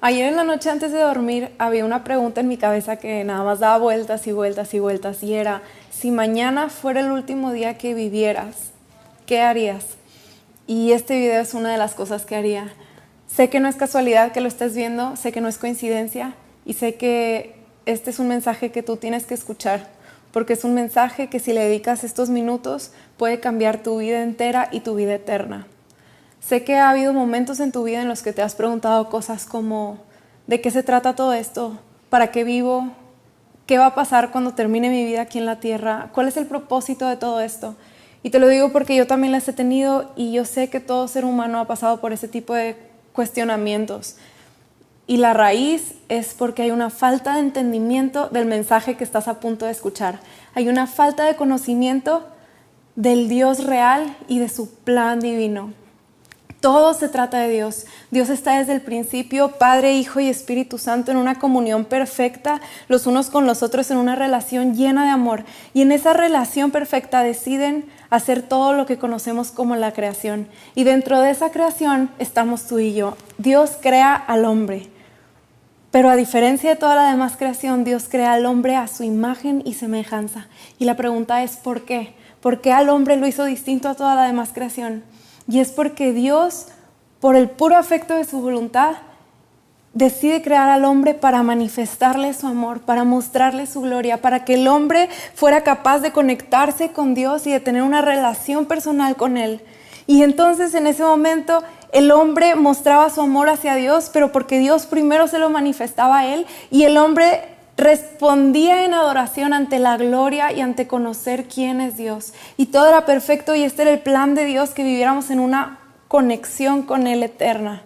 Ayer en la noche antes de dormir había una pregunta en mi cabeza que nada más daba vueltas y vueltas y vueltas y era, si mañana fuera el último día que vivieras, ¿qué harías? Y este video es una de las cosas que haría. Sé que no es casualidad que lo estés viendo, sé que no es coincidencia y sé que este es un mensaje que tú tienes que escuchar, porque es un mensaje que si le dedicas estos minutos puede cambiar tu vida entera y tu vida eterna. Sé que ha habido momentos en tu vida en los que te has preguntado cosas como ¿de qué se trata todo esto? ¿Para qué vivo? ¿Qué va a pasar cuando termine mi vida aquí en la tierra? ¿Cuál es el propósito de todo esto? Y te lo digo porque yo también las he tenido y yo sé que todo ser humano ha pasado por ese tipo de cuestionamientos. Y la raíz es porque hay una falta de entendimiento del mensaje que estás a punto de escuchar. Hay una falta de conocimiento del Dios real y de su plan divino. Todo se trata de Dios. Dios está desde el principio, Padre, Hijo y Espíritu Santo, en una comunión perfecta, los unos con los otros, en una relación llena de amor. Y en esa relación perfecta deciden hacer todo lo que conocemos como la creación. Y dentro de esa creación estamos tú y yo. Dios crea al hombre. Pero a diferencia de toda la demás creación, Dios crea al hombre a su imagen y semejanza. Y la pregunta es, ¿por qué? ¿Por qué al hombre lo hizo distinto a toda la demás creación? Y es porque Dios, por el puro afecto de su voluntad, decide crear al hombre para manifestarle su amor, para mostrarle su gloria, para que el hombre fuera capaz de conectarse con Dios y de tener una relación personal con Él. Y entonces en ese momento el hombre mostraba su amor hacia Dios, pero porque Dios primero se lo manifestaba a Él y el hombre respondía en adoración ante la gloria y ante conocer quién es Dios. Y todo era perfecto y este era el plan de Dios, que viviéramos en una conexión con Él eterna.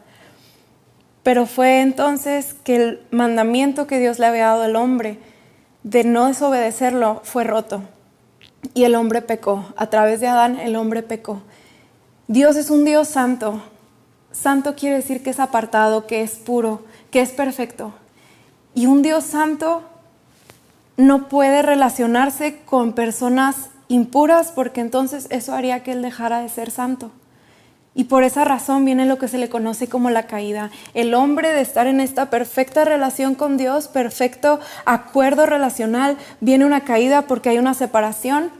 Pero fue entonces que el mandamiento que Dios le había dado al hombre de no desobedecerlo fue roto. Y el hombre pecó. A través de Adán el hombre pecó. Dios es un Dios santo. Santo quiere decir que es apartado, que es puro, que es perfecto. Y un Dios santo no puede relacionarse con personas impuras porque entonces eso haría que Él dejara de ser santo. Y por esa razón viene lo que se le conoce como la caída. El hombre, de estar en esta perfecta relación con Dios, perfecto acuerdo relacional, viene una caída porque hay una separación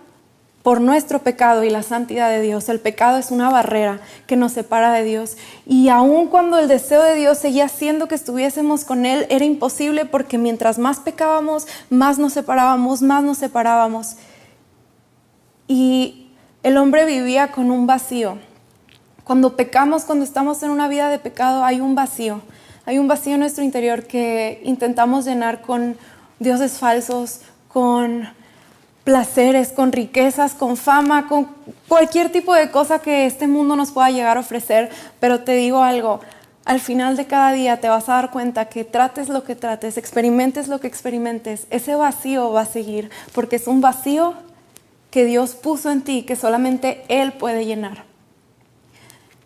por nuestro pecado y la santidad de Dios. El pecado es una barrera que nos separa de Dios. Y aun cuando el deseo de Dios seguía haciendo que estuviésemos con Él, era imposible porque mientras más pecábamos, más nos separábamos, más nos separábamos. Y el hombre vivía con un vacío. Cuando pecamos, cuando estamos en una vida de pecado, hay un vacío. Hay un vacío en nuestro interior que intentamos llenar con dioses falsos, con placeres, con riquezas, con fama, con cualquier tipo de cosa que este mundo nos pueda llegar a ofrecer. Pero te digo algo, al final de cada día te vas a dar cuenta que trates lo que trates, experimentes lo que experimentes, ese vacío va a seguir, porque es un vacío que Dios puso en ti, que solamente Él puede llenar.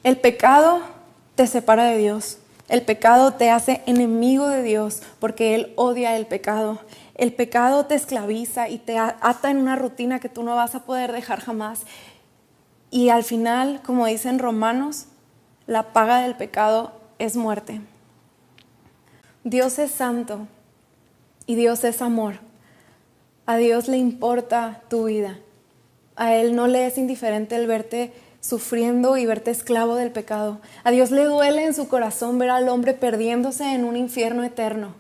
El pecado te separa de Dios. El pecado te hace enemigo de Dios porque Él odia el pecado. El pecado te esclaviza y te ata en una rutina que tú no vas a poder dejar jamás. Y al final, como dicen Romanos, la paga del pecado es muerte. Dios es santo y Dios es amor. A Dios le importa tu vida. A Él no le es indiferente el verte sufriendo y verte esclavo del pecado. A Dios le duele en su corazón ver al hombre perdiéndose en un infierno eterno.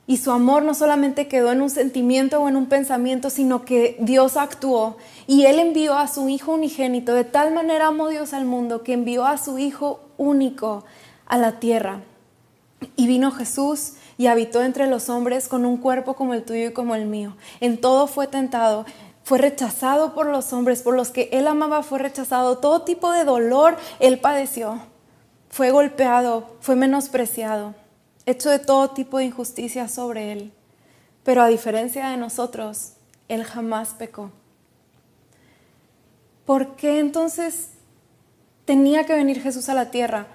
Y su amor no solamente quedó en un sentimiento o en un pensamiento, sino que Dios actuó y Él envió a su Hijo unigénito. De tal manera amó Dios al mundo que envió a su Hijo único a la tierra. Y vino Jesús y habitó entre los hombres con un cuerpo como el tuyo y como el mío. En todo fue tentado. Fue rechazado por los hombres, por los que Él amaba fue rechazado. Todo tipo de dolor Él padeció. Fue golpeado, fue menospreciado, hecho de todo tipo de injusticia sobre Él. Pero a diferencia de nosotros, Él jamás pecó. ¿Por qué entonces tenía que venir Jesús a la tierra?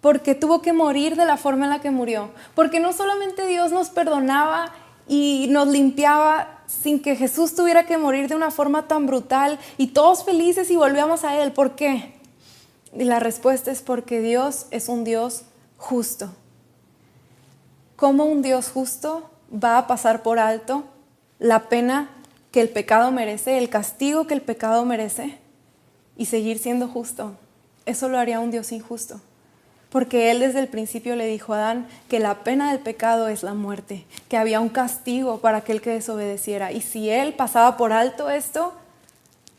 Porque tuvo que morir de la forma en la que murió. Porque no solamente Dios nos perdonaba y nos limpiaba sin que Jesús tuviera que morir de una forma tan brutal y todos felices y volvíamos a Él. ¿Por qué? Y la respuesta es porque Dios es un Dios justo. cómo un Dios justo va a pasar por alto la pena que el pecado merece, el castigo que el pecado merece, y seguir siendo justo. Eso lo haría un Dios injusto. Porque Él desde el principio le dijo a Adán que la pena del pecado es la muerte, que había un castigo para aquel que desobedeciera. Y si Él pasaba por alto esto,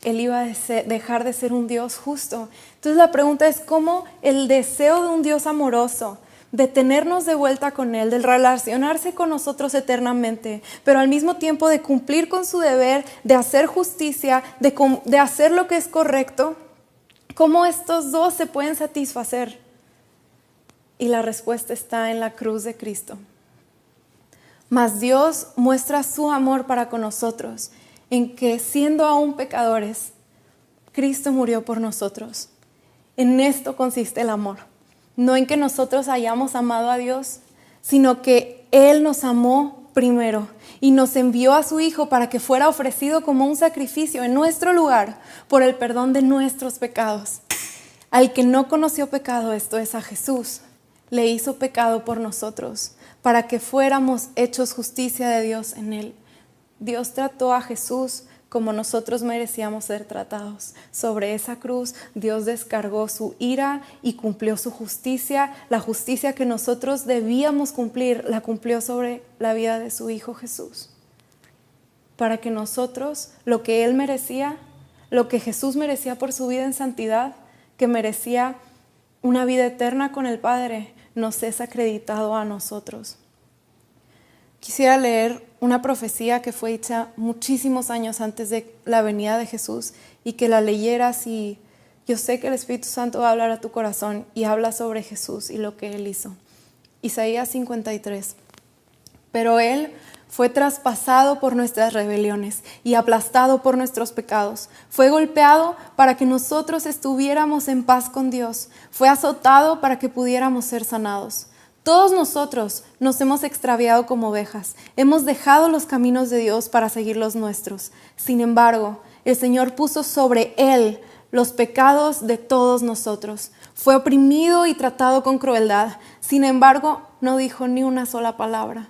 Él iba a dejar de ser un Dios justo. Entonces la pregunta es cómo el deseo de un Dios amoroso, de tenernos de vuelta con Él, de relacionarse con nosotros eternamente, pero al mismo tiempo de cumplir con su deber, de hacer justicia, de hacer lo que es correcto, cómo estos dos se pueden satisfacer. Y la respuesta está en la cruz de Cristo. Mas Dios muestra su amor para con nosotros en que siendo aún pecadores, Cristo murió por nosotros. En esto consiste el amor. No en que nosotros hayamos amado a Dios, sino que Él nos amó primero y nos envió a su Hijo para que fuera ofrecido como un sacrificio en nuestro lugar por el perdón de nuestros pecados. Al que no conoció pecado, esto es a Jesús, le hizo pecado por nosotros, para que fuéramos hechos justicia de Dios en Él. Dios trató a Jesús como nosotros merecíamos ser tratados. Sobre esa cruz, Dios descargó su ira y cumplió su justicia. La justicia que nosotros debíamos cumplir, la cumplió sobre la vida de su Hijo Jesús. Para que nosotros, lo que Él merecía, lo que Jesús merecía por su vida en santidad, que merecía una vida eterna con el Padre, nos es acreditado a nosotros. Quisiera leer una profecía que fue hecha muchísimos años antes de la venida de Jesús y que la leyeras, y yo sé que el Espíritu Santo va a hablar a tu corazón y habla sobre Jesús y lo que Él hizo. Isaías 53. Pero Él fue traspasado por nuestras rebeliones y aplastado por nuestros pecados. Fue golpeado para que nosotros estuviéramos en paz con Dios. Fue azotado para que pudiéramos ser sanados. Todos nosotros nos hemos extraviado como ovejas. Hemos dejado los caminos de Dios para seguir los nuestros. Sin embargo, el Señor puso sobre Él los pecados de todos nosotros. Fue oprimido y tratado con crueldad. Sin embargo, no dijo ni una sola palabra.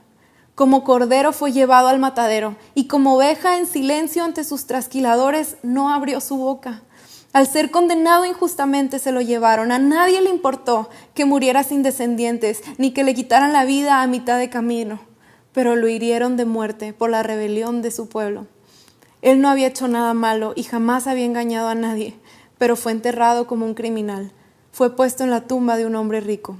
Como cordero fue llevado al matadero, y como oveja en silencio ante sus trasquiladores no abrió su boca. Al ser condenado injustamente se lo llevaron. A nadie le importó que muriera sin descendientes, ni que le quitaran la vida a mitad de camino. Pero lo hirieron de muerte por la rebelión de su pueblo. Él no había hecho nada malo y jamás había engañado a nadie, pero fue enterrado como un criminal. Fue puesto en la tumba de un hombre rico.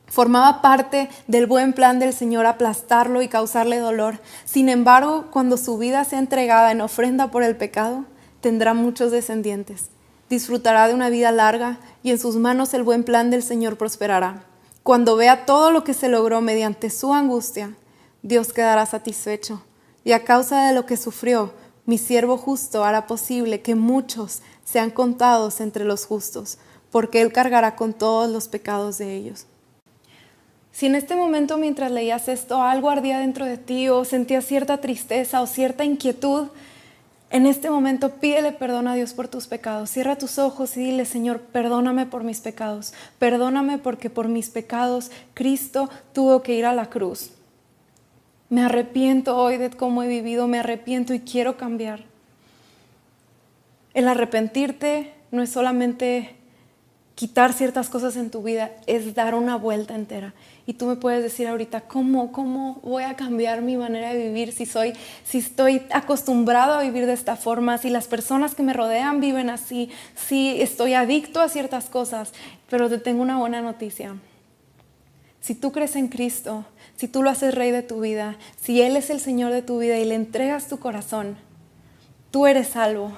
Formaba parte del buen plan del Señor aplastarlo y causarle dolor. Sin embargo, cuando su vida sea entregada en ofrenda por el pecado, tendrá muchos descendientes. Disfrutará de una vida larga y en sus manos el buen plan del Señor prosperará. Cuando vea todo lo que se logró mediante su angustia, Dios quedará satisfecho. Y a causa de lo que sufrió, mi siervo justo hará posible que muchos sean contados entre los justos, porque Él cargará con todos los pecados de ellos. Si en este momento, mientras leías esto, algo ardía dentro de ti o sentías cierta tristeza o cierta inquietud, en este momento pídele perdón a Dios por tus pecados. Cierra tus ojos y dile: Señor, perdóname por mis pecados. Perdóname porque por mis pecados Cristo tuvo que ir a la cruz. Me arrepiento hoy de cómo he vivido, me arrepiento y quiero cambiar. El arrepentirte no es solamente quitar ciertas cosas en tu vida, es dar una vuelta entera. Y tú me puedes decir ahorita, ¿cómo voy a cambiar mi manera de vivir si estoy acostumbrado a vivir de esta forma, si las personas que me rodean viven así, si estoy adicto a ciertas cosas? Pero te tengo una buena noticia. Si tú crees en Cristo, si tú lo haces Rey de tu vida, si Él es el Señor de tu vida y le entregas tu corazón, tú eres salvo.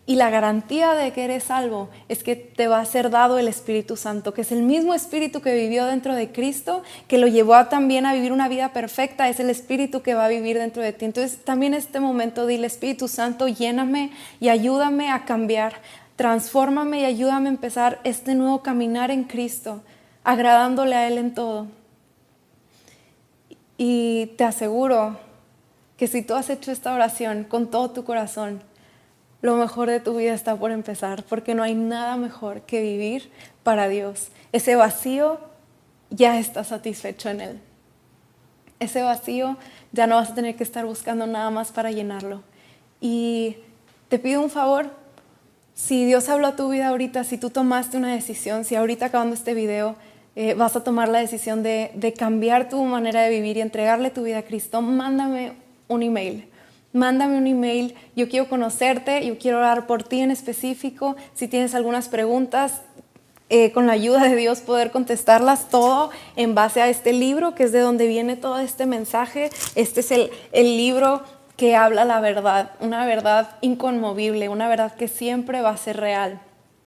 Y la garantía de que eres salvo es que te va a ser dado el Espíritu Santo, que es el mismo Espíritu que vivió dentro de Cristo, que lo llevó también a vivir una vida perfecta, es el Espíritu que va a vivir dentro de ti. Entonces también en este momento dile: Espíritu Santo, lléname y ayúdame a cambiar, transfórmame y ayúdame a empezar este nuevo caminar en Cristo, agradándole a Él en todo. Y te aseguro que si tú has hecho esta oración con todo tu corazón, lo mejor de tu vida está por empezar, porque no hay nada mejor que vivir para Dios. Ese vacío ya está satisfecho en Él. ese vacío ya no vas a tener que estar buscando nada más para llenarlo. Y te pido un favor, si Dios habló a tu vida ahorita, si tú tomaste una decisión, si ahorita acabando este video vas a tomar la decisión de cambiar tu manera de vivir y entregarle tu vida a Cristo, mándame un email. Mándame un email, yo quiero conocerte, yo quiero orar por ti en específico. Si tienes algunas preguntas, con la ayuda de Dios poder contestarlas, todo en base a este libro, que es de donde viene todo este mensaje. Este es el libro que habla la verdad, una verdad inconmovible, una verdad que siempre va a ser real.